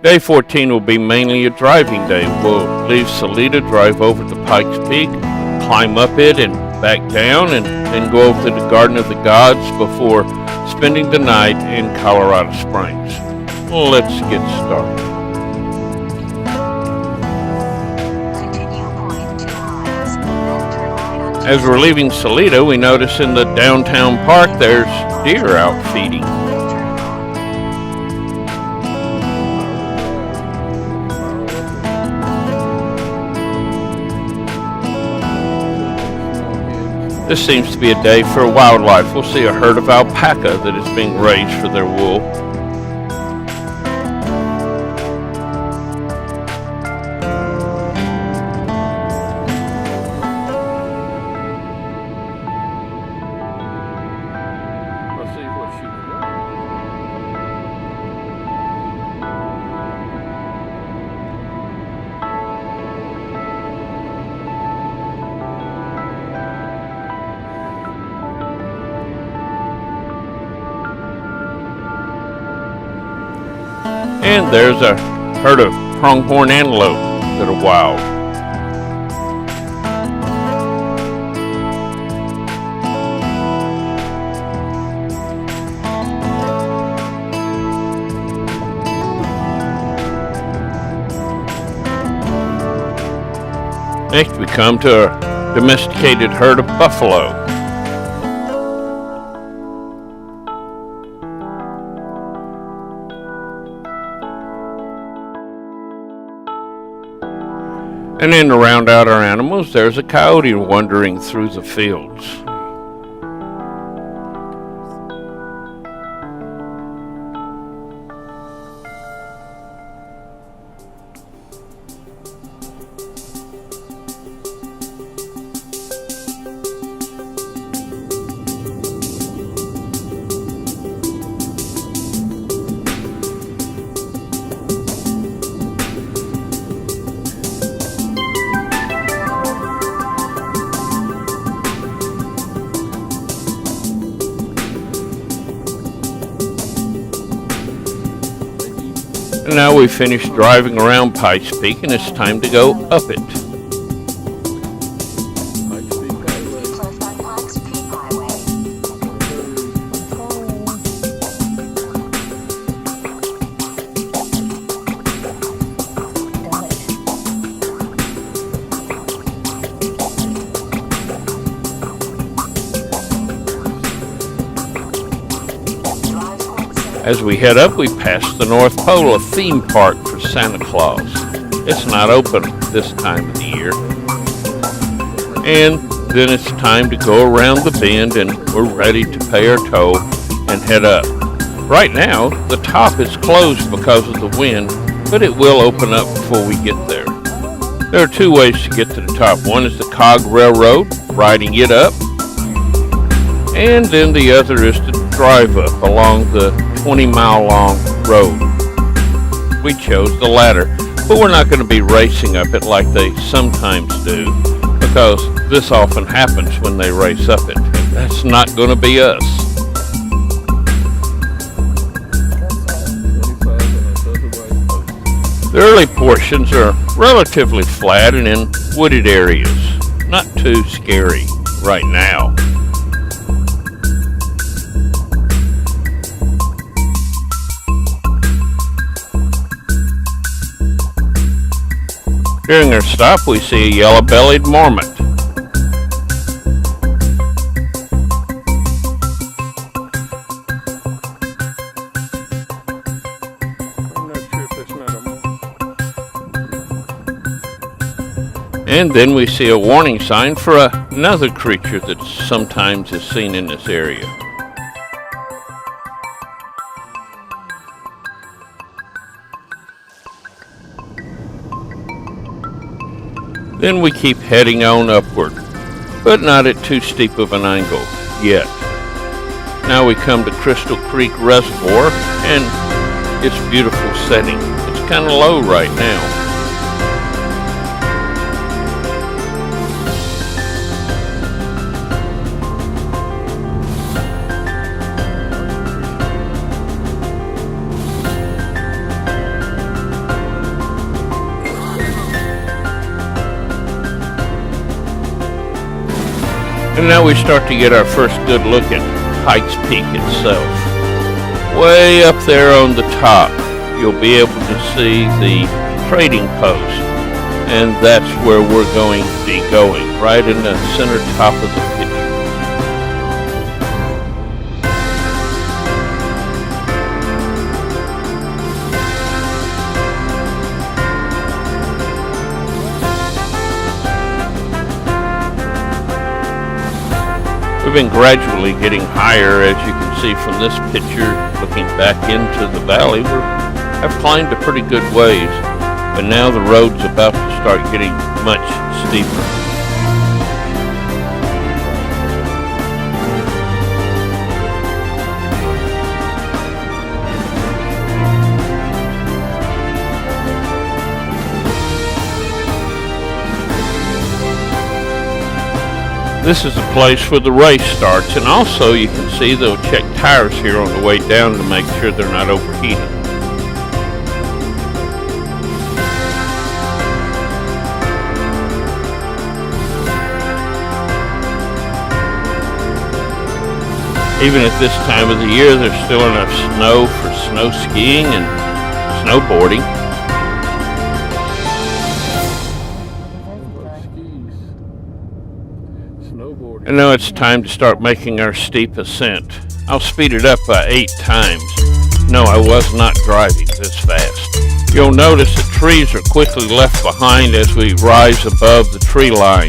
Day 14 will be mainly a driving day. We'll leave Salida, drive over to Pikes Peak, climb up it and back down, and then go over to the Garden of the Gods before spending the night in Colorado Springs. Let's get started. As we're leaving Salida, we notice in the downtown park there's deer out feeding. This seems to be a day for wildlife. We'll see a herd of alpaca that is being raised for their wool. Let's see what she's doing. And there's a herd of pronghorn antelope that are wild. Next we come to a domesticated herd of buffalo. And then to round out our animals, there's a coyote wandering through the fields. And now we've finished driving around Pikes Peak and it's time to go up it. As we head up, we pass the North Pole, a theme park for Santa Claus. It's not open this time of the year. And then it's time to go around the bend and we're ready to pay our toll and head up. Right now, the top is closed because of the wind, but it will open up before we get there. There are two ways to get to the top. One is the Cog Railroad, riding it up, and then the other is to drive up along the 20-mile long road. We chose the latter, but we're not going to be racing up it like they sometimes do, because this often happens when they race up it. That's not going to be us. The early portions are relatively flat and in wooded areas. Not too scary right now. During our stop, we see a yellow-bellied marmot. And then we see a warning sign for another creature that sometimes is seen in this area. Then we keep heading on upward, but not at too steep of an angle yet. Now we come to Crystal Creek Reservoir and its beautiful setting. It's kind of low right now. And now we start to get our first good look at Pikes Peak itself. Way up there on the top, you'll be able to see the trading post. And that's where we're going to be going, right in the center top of the picture. We've been gradually getting higher, as you can see from this picture. Looking back into the valley, I've climbed a pretty good ways, but now the road's about to start getting much steeper. This is the place where the race starts, and also you can see they'll check tires here on the way down to make sure they're not overheating. Even at this time of the year, there's still enough snow for snow skiing and snowboarding. And now it's time to start making our steep ascent. I'll speed it up by 8 times. No, I was not driving this fast. You'll notice that trees are quickly left behind as we rise above the tree line.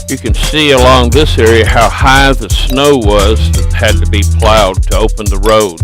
You can see along this area how high the snow was that had to be plowed to open the road.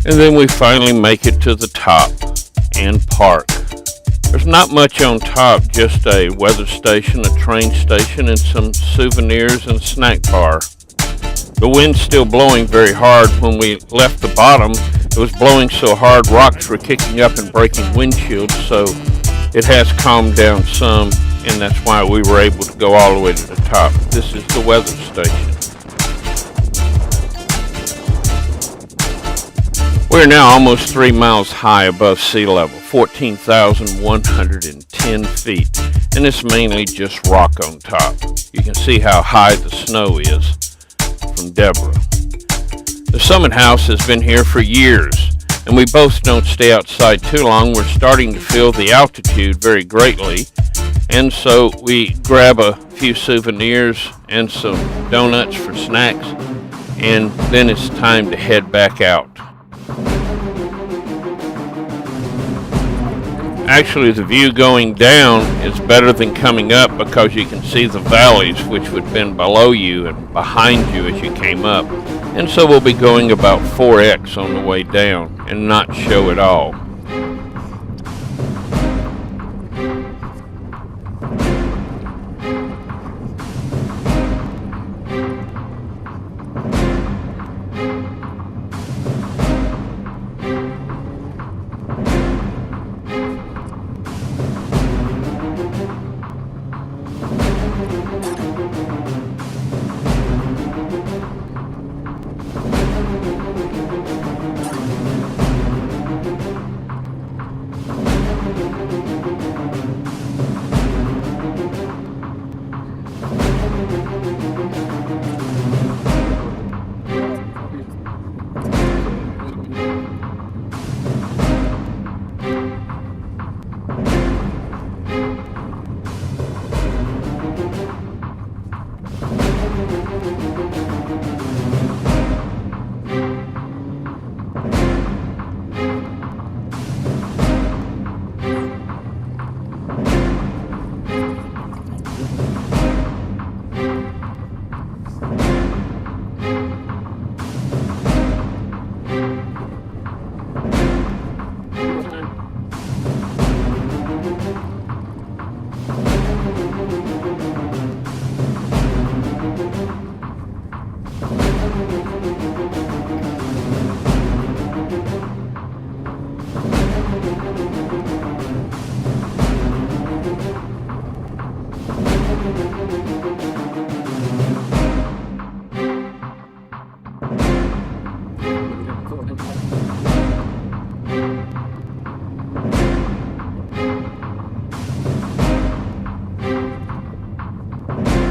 And then we finally make it to the top and park. There's not much on top, just a weather station, a train station, and some souvenirs and snack bar. The wind's still blowing very hard. When we left the bottom, it was blowing so hard rocks were kicking up and breaking windshields, so it has calmed down some, and that's why we were able to go all the way to the top. This is the weather station. We're now almost 3 miles high above sea level, 14,110 feet, and it's mainly just rock on top. You can see how high the snow is from Deborah. The Summit House has been here for years, and we both don't stay outside too long. We're starting to feel the altitude very greatly, and so we grab a few souvenirs and some donuts for snacks, and then it's time to head back out. Actually, the view going down is better than coming up because you can see the valleys which would have been below you and behind you as you came up. And so we'll be going about 4x on the way down and not show it all.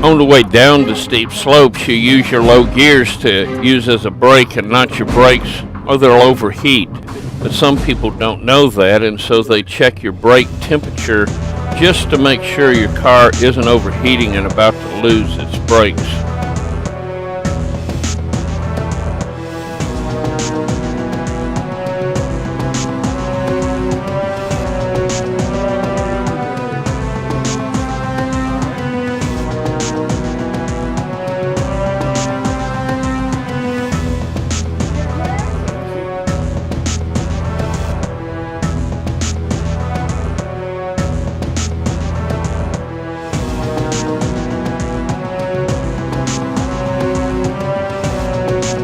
On the way down the steep slopes, you use your low gears to use as a brake and not your brakes, or they'll overheat. But some people don't know that, and so they check your brake temperature just to make sure your car isn't overheating and about to lose its brakes.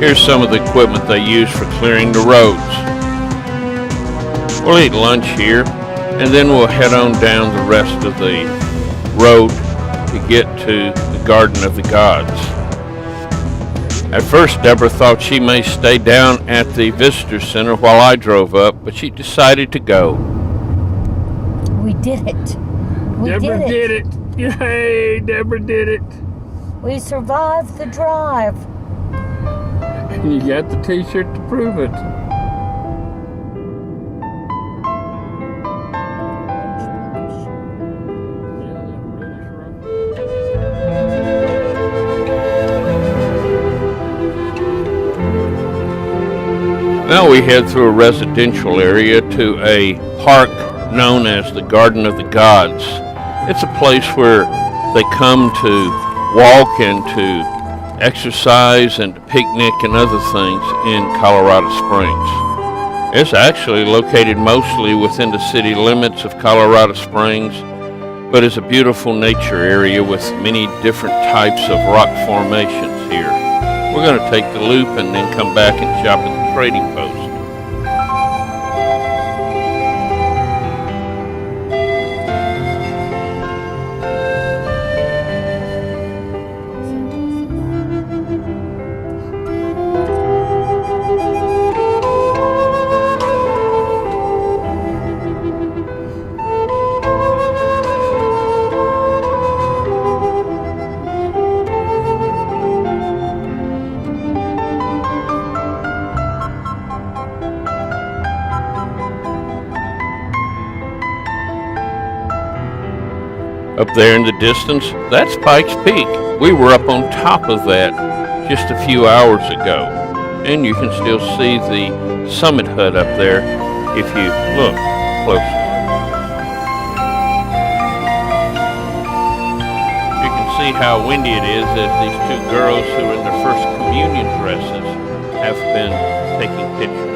Here's some of the equipment they use for clearing the roads. We'll eat lunch here, and then we'll head on down the rest of the road to get to the Garden of the Gods. At first, Deborah thought she may stay down at the visitor center while I drove up, but she decided to go. We did it. Deborah did it. Yay, Deborah did it. We survived the drive. You got the t-shirt to prove it. Now we head through a residential area to a park known as the Garden of the Gods. It's a place where they come to walk and to exercise and to picnic and other things in Colorado Springs. It's actually located mostly within the city limits of Colorado Springs, but is a beautiful nature area with many different types of rock formations here. We're going to take the loop and then come back and shop at the trading post. Up there in the distance, that's Pikes Peak. We were up on top of that just a few hours ago. And you can still see the Summit Hut up there if you look closely. how windy it is as these two girls who are in their first communion dresses have been taking pictures.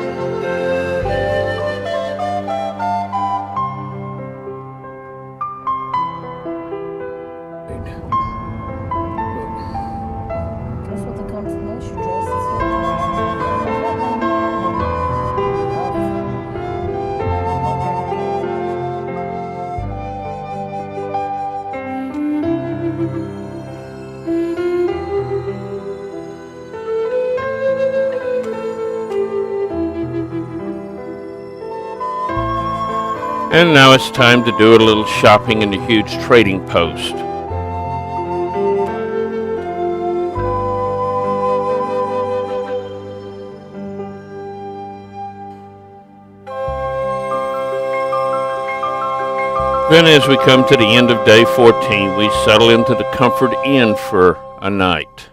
That's what the confirmation dress is for. And now it's time to do a little shopping in the huge trading post. Then as we come to the end of day 14, we settle into the Comfort Inn for a night.